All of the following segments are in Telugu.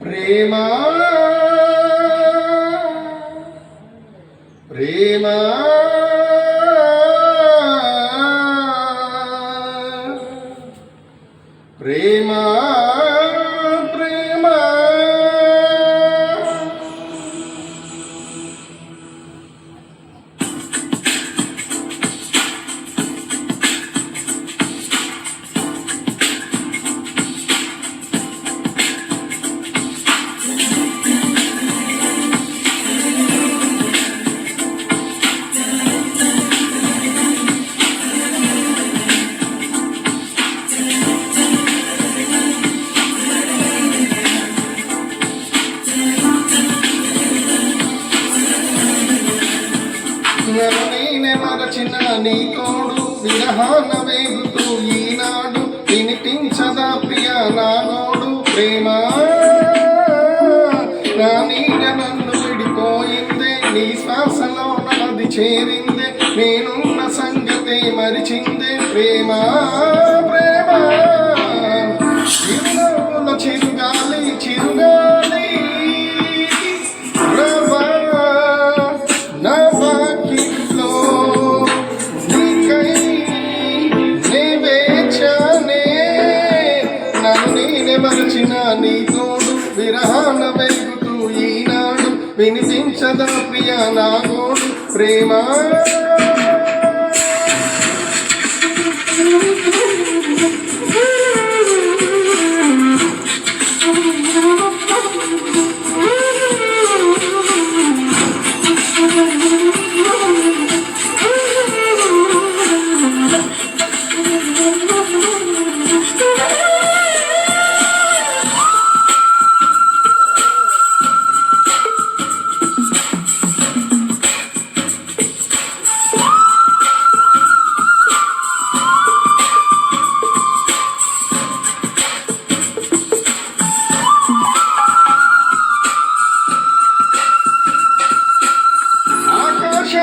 ప్రేమా ప్రేమా ప్రేమా ప్రేమా నేనే మరచిన నీ తోడు విరహాన వేగుతూ ఈనాడు వినిపించదా ప్రియ నా నోడు ప్రేమా నా నీడ నన్ను విడిపోయిందే నీ శ్వాసలో నాది చేరిందే నేనున్న సంగతే మరిచిందే ప్రేమా ప్రేమా చిరునవ్వుల చిరుగాలి చిరుగాలి మరచిన నీ తోడు విరహాన వెలుగుతూ ఈనాడు వినిపించదా ప్రియ నా గోడు ప్రేమా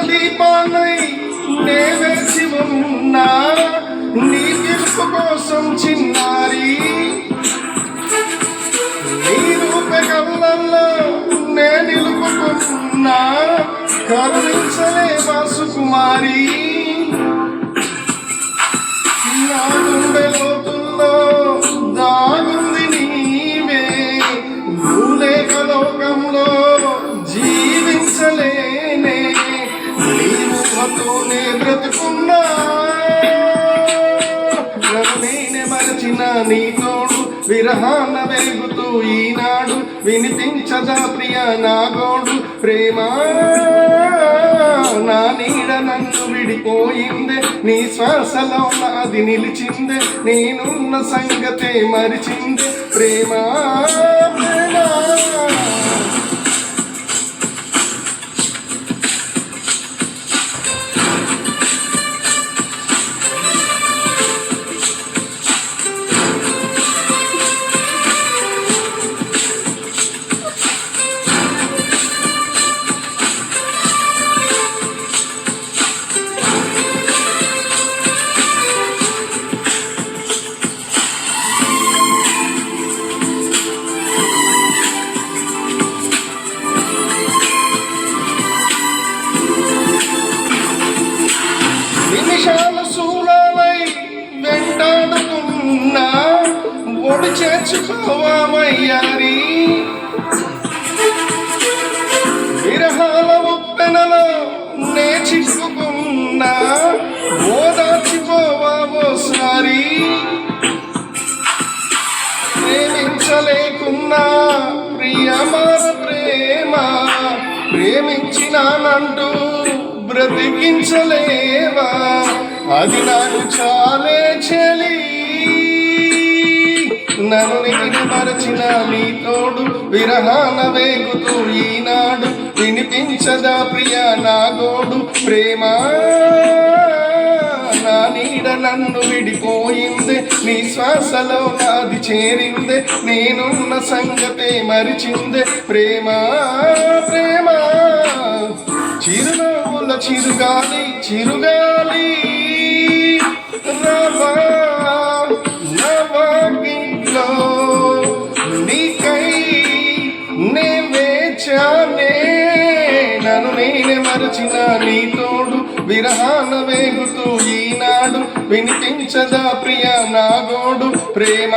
దీపాలై నే వేసి ఉన్నా నీ గెలుపు కోసం చిన్నారి నీ రూపకల్లలో నే నిలుపుకున్నా కరుణించలే వాసుకుమారి నా గుండె లోతుల్లో దాగుంది నీవే భూలేఖ లోకంలో జీవించలేనే నీవుతోనే బ్రతుకున్నా నేనే మరచిన నీ తోడు విరహాన వేగుతూ ఈనాడు వినిపించదా ప్రియ నా గోడు ప్రేమా నా నీడ నన్ను విడిపోయిందే నీ శ్వాసలో నాది నిలిచిందే నేనున్న సంగతే మరిచిందే ప్రేమా ప్రేమా నిమిషాల సూలమై వెంటాడుతున్నా ఒడి చేర్చుకోవామయ్యారి విరహాల ఉప్పెనలో నే చిక్కుకున్నా ఓదార్చిపోవామోసారి ప్రేమించలేకున్నా ప్రియమార ప్రేమ ప్రేమించినానంటూ బ్రతికించలేవా అది నాకు చాలే చెలి నన్ను నేను మరచిన నీ తోడు విరహాన వేగుతూ ఈనాడు వినిపించదా ప్రియ నా గోడు ప్రేమా నా నీడ నన్ను విడిపోయిందే నీ శ్వాసలో నాది చేరిందే నేనున్న సంగతే మరిచిందే ప్రేమా ప్రేమా చిరునవ్వుల చిరుగాలి చిరుగాలి రవా నవగిట్లో నీకై నేనే మరచిన నీ తోడు విరహాన వేగుతూ ఈనాడు వినిపించదా ప్రియ నా గోడు ప్రేమ